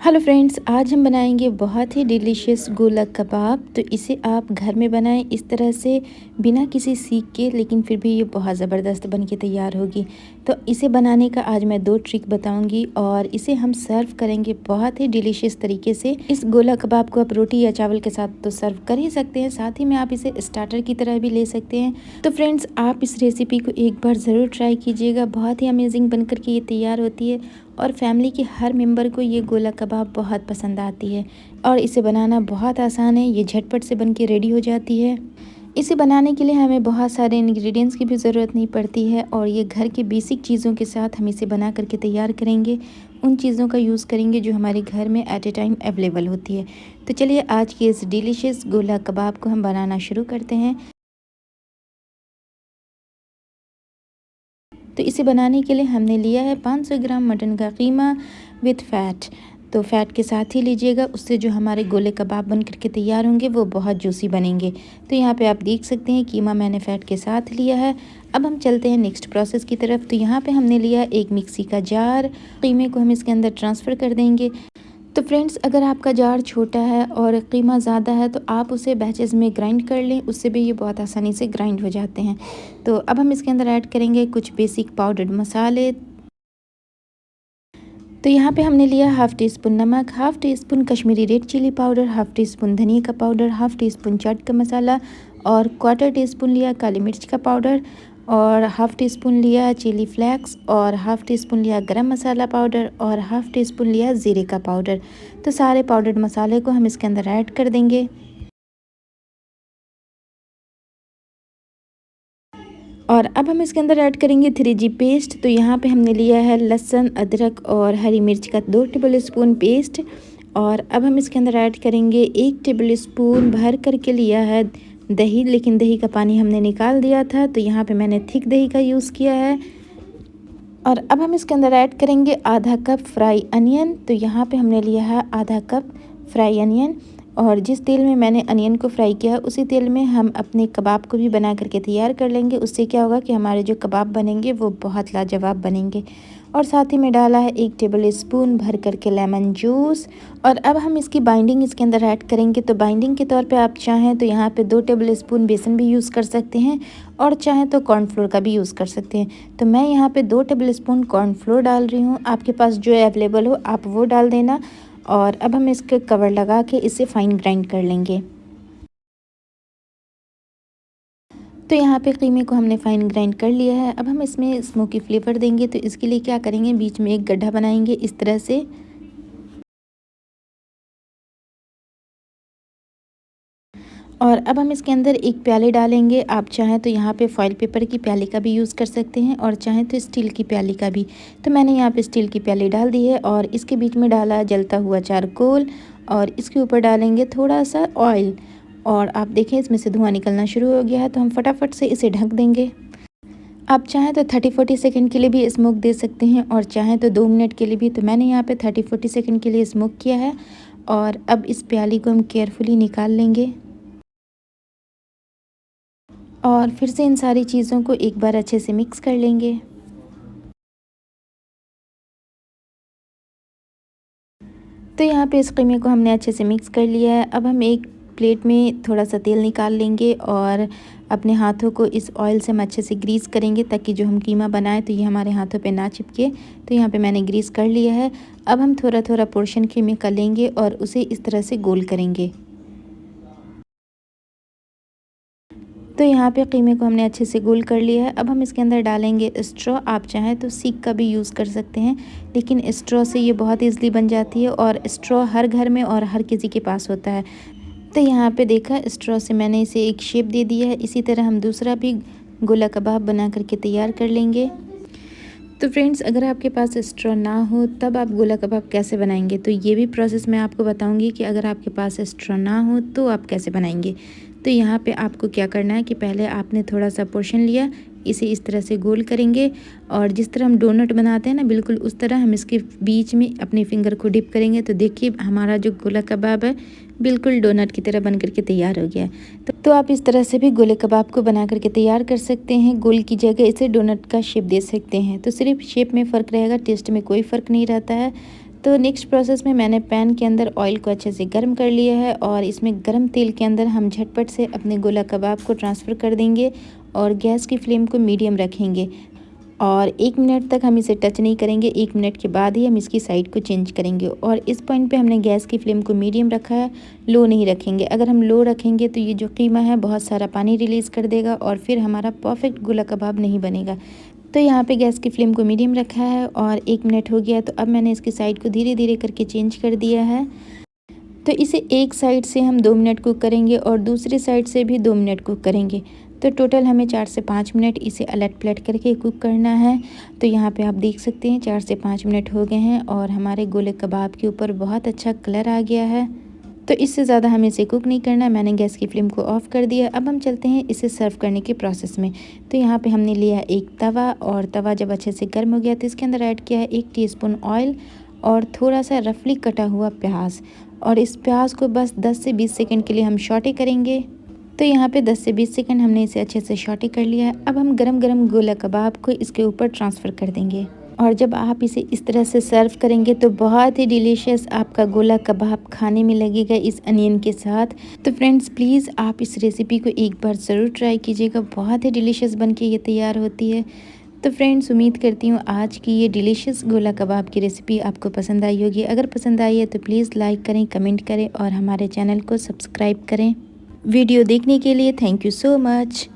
Hello friends, आज हम बनाएंगे बहुत ही डिलीशियस गोला कबाब। तो इसे आप घर में बनाएं इस तरह से, बिना किसी सीख के, लेकिन फिर भी ये बहुत ज़बरदस्त बन के तैयार होगी। तो इसे बनाने का आज मैं 2 ट्रिक बताऊंगी और इसे हम सर्व करेंगे बहुत ही डिलीशियस तरीके से। इस गोला कबाब को आप रोटी या चावल के साथ तो सर्व कर ही सकते हैं, साथ ही में आप इसे स्टार्टर की तरह भी ले सकते हैं। तो फ्रेंड्स, आप इस रेसिपी को एक बार ज़रूर ट्राई कीजिएगा, बहुत ही अमेजिंग बन करके ये तैयार होती है और फैमिली के हर मेंबर को ये गोला कबाब बहुत पसंद आती है। और इसे बनाना बहुत आसान है, ये झटपट से बन के रेडी हो जाती है। इसे बनाने के लिए हमें बहुत सारे इंग्रेडिएंट्स की भी ज़रूरत नहीं पड़ती है और ये घर के बेसिक चीज़ों के साथ हम इसे बना करके तैयार करेंगे। उन चीज़ों का यूज़ करेंगे जो हमारे घर में एट ए टाइम अवेलेबल होती है। तो चलिए आज के इस डिलीशियस गोला कबाब को हम बनाना शुरू करते हैं। तो इसे बनाने के लिए हमने लिया है 500 ग्राम मटन का कीमा विथ फैट। तो फैट के साथ ही लीजिएगा, उससे जो हमारे गोले कबाब बन करके तैयार होंगे वो बहुत जूसी बनेंगे। तो यहाँ पे आप देख सकते हैं कीमा मैंने फ़ैट के साथ लिया है। अब हम चलते हैं नेक्स्ट प्रोसेस की तरफ। तो यहाँ पे हमने लिया एक मिक्सी का जार, कीमे को हम इसके अंदर ट्रांसफ़र कर देंगे। तो फ्रेंड्स, अगर आपका जार छोटा है और कीमा ज़्यादा है तो आप उसे बैचेस में ग्राइंड कर लें, उससे भी ये बहुत आसानी से ग्राइंड हो जाते हैं। तो अब हम इसके अंदर ऐड करेंगे कुछ बेसिक पाउडर्ड मसाले। तो यहाँ पे हमने लिया हाफ़ टी स्पून नमक, half teaspoon Kashmiri red chilli powder, half teaspoon धनिया का पाउडर, हाफ़ टी स्पून चाट का मसाला और क्वार्टर टी स्पून लिया काली मिर्च का पाउडर और हाफ़ टी स्पून लिया चिली फ्लेक्स और हाफ़ टी स्पून लिया गरम मसाला पाउडर और हाफ़ टी स्पून लिया ज़ीरे का पाउडर। तो सारे पाउडर्ड मसाले को हम इसके अंदर ऐड कर देंगे और अब हम इसके अंदर ऐड करेंगे 3G पेस्ट। तो यहाँ पे हमने लिया है लहसुन, अदरक और हरी मिर्च का 2 टेबल स्पून पेस्ट। और अब हम इसके अंदर ऐड करेंगे 1 टेबल स्पून भर करके लिया है दही, लेकिन दही का पानी हमने निकाल दिया था, तो यहाँ पे मैंने थिक दही का यूज़ किया है। और अब हम इसके अंदर ऐड करेंगे आधा कप फ्राई अनियन। तो यहाँ पे हमने लिया है आधा कप फ्राई अनियन और जिस तेल में मैंने अनियन को फ्राई किया उसी तेल में हम अपने कबाब को भी बना करके तैयार कर लेंगे। उससे क्या होगा कि हमारे जो कबाब बनेंगे वो बहुत लाजवाब बनेंगे। और साथ ही में डाला है 1 टेबल स्पून भर करके लेमन जूस। और अब हम इसकी बाइंडिंग इसके अंदर ऐड करेंगे। तो बाइंडिंग के तौर पे आप चाहें तो यहाँ पे 2 टेबल स्पून बेसन भी यूज़ कर सकते हैं और चाहें तो कॉर्नफ्लोर का भी यूज़ कर सकते हैं। तो मैं यहाँ पे 2 टेबल स्पून कॉर्नफ्लोर डाल रही हूँ, आपके पास जो अवेलेबल हो आप वो डाल देना। और अब हम इसके कवर लगा के इसे फाइन ग्राइंड कर लेंगे। तो यहाँ पे कीमे को हमने फाइन ग्राइंड कर लिया है। अब हम इसमें स्मोकी फ्लेवर देंगे, तो इसके लिए क्या करेंगे, बीच में एक गड्ढा बनाएंगे इस तरह से। और अब हम इसके अंदर एक प्याले डालेंगे। आप चाहें तो यहाँ पे फॉइल पेपर की प्याली का भी यूज़ कर सकते हैं और चाहें तो स्टील की प्याली का भी। तो मैंने यहाँ पे स्टील की प्याली डाल दी है और इसके बीच में डाला जलता हुआ चारकोल और इसके ऊपर डालेंगे थोड़ा सा ऑयल। और आप देखें इसमें से धुआं निकलना शुरू हो गया है, तो हम फटाफट से इसे ढक देंगे। आप चाहें तो 30-40 सेकंड के लिए भी स्मोक दे सकते हैं और चाहें तो 2 मिनट के लिए भी। तो मैंने यहाँ पे 30-40 सेकंड के लिए स्मोक किया है। और अब इस प्याली को हम केयरफुली निकाल लेंगे और फिर से इन सारी चीज़ों को एक बार अच्छे से मिक्स कर लेंगे। तो यहाँ पे इस कीमे को हमने अच्छे से मिक्स कर लिया है। अब हम एक प्लेट में थोड़ा सा तेल निकाल लेंगे और अपने हाथों को इस ऑयल से हम अच्छे से ग्रीस करेंगे ताकि जो हम कीमा बनाएं तो ये हमारे हाथों पे ना चिपके। तो यहाँ पे मैंने ग्रीस कर लिया है। अब हम थोड़ा थोड़ा पोर्शन कीमे का लेंगे और उसे इस तरह से गोल करेंगे। तो यहाँ पे कीमे को हमने अच्छे से गोल कर लिया है। अब हम इसके अंदर डालेंगे स्ट्रॉ। आप चाहें तो सीक का भी यूज़ कर सकते हैं, लेकिन स्ट्रॉ से ये बहुत ईज़िली बन जाती है और स्ट्रॉ हर घर में और हर किसी के पास होता है। तो यहाँ पे देखा, स्ट्रॉ से मैंने इसे एक शेप दे दिया है। इसी तरह हम दूसरा भी गोला कबाब बना करके तैयार कर लेंगे। तो फ्रेंड्स, अगर आपके पास स्ट्रॉ ना हो तब आप गोला कबाब कैसे बनाएंगे, तो ये भी प्रोसेस मैं आपको बताऊंगी कि अगर आपके पास स्ट्रॉ ना हो तो आप कैसे बनाएंगे। तो यहाँ पे आपको क्या करना है कि पहले आपने थोड़ा सा पोर्शन लिया, इसे इस तरह से गोल करेंगे और जिस तरह हम डोनट बनाते हैं ना, बिल्कुल उस तरह हम इसके बीच में अपने फिंगर को डिप करेंगे। तो देखिए हमारा जो गोला कबाब है बिल्कुल डोनट की तरह बन करके तैयार हो गया है। तो आप इस तरह से भी गोले कबाब को बना करके तैयार कर सकते हैं। गोल की जगह इसे डोनट का शेप दे सकते हैं। तो सिर्फ शेप में फ़र्क रहेगा, टेस्ट में कोई फ़र्क नहीं रहता है। तो नेक्स्ट प्रोसेस में मैंने पैन के अंदर ऑयल को अच्छे से गर्म कर लिया है और इसमें गर्म तेल के अंदर हम झटपट से अपने गोला कबाब को ट्रांसफ़र कर देंगे और गैस की फ्लेम को मीडियम रखेंगे और 1 मिनट तक हम इसे टच नहीं करेंगे। 1 मिनट के बाद ही हम इसकी साइड को चेंज करेंगे और इस पॉइंट पे हमने गैस की फ्लेम को मीडियम रखा है, लो नहीं रखेंगे। अगर हम लो रखेंगे तो ये जो कीमा है बहुत सारा पानी रिलीज़ कर देगा और फिर हमारा परफेक्ट गोला कबाब नहीं बनेगा। तो यहाँ पे गैस की फ्लेम को मीडियम रखा है और 1 मिनट हो गया, तो अब मैंने इसकी साइड को धीरे धीरे करके चेंज कर दिया है। तो इसे एक साइड से हम 2 मिनट कुक करेंगे और दूसरी साइड से भी 2 मिनट कुक करेंगे। तो टोटल हमें 4 से 5 मिनट इसे अलट पलट करके कुक करना है। तो यहाँ पे आप देख सकते हैं 4 से 5 मिनट हो गए हैं और हमारे गोले कबाब के ऊपर बहुत अच्छा कलर आ गया है। तो इससे ज़्यादा हमें इसे कुक नहीं करना। मैंने गैस की फ्लेम को ऑफ़ कर दिया। अब हम चलते हैं इसे सर्व करने के प्रोसेस में। तो यहाँ पे हमने लिया एक तवा और तवा जब अच्छे से गर्म हो गया तो इसके अंदर ऐड किया है 1 टीस्पून ऑयल और थोड़ा सा रफली कटा हुआ प्याज और इस प्याज को बस 10 से 20 सेकंड के लिए हम सौटे करेंगे। तो यहाँ पे 10 से 20 सेकंड हमने इसे अच्छे से सौटे कर लिया है। अब हम गरम गरम गोला कबाब को इसके ऊपर ट्रांसफ़र कर देंगे और जब आप इसे इस तरह से सर्व करेंगे तो बहुत ही डिलीशियस आपका गोला कबाब खाने में लगेगा इस अनियन के साथ। तो फ्रेंड्स प्लीज़ आप इस रेसिपी को एक बार ज़रूर ट्राई कीजिएगा, बहुत ही डिलीशियस बन के ये तैयार होती है। तो फ्रेंड्स उम्मीद करती हूँ आज की ये डिलीशियस गोला कबाब की रेसिपी आपको पसंद आई होगी। अगर पसंद आई है तो प्लीज़ लाइक करें, कमेंट करें और हमारे चैनल को सब्सक्राइब करें। वीडियो देखने के लिए थैंक यू सो मच।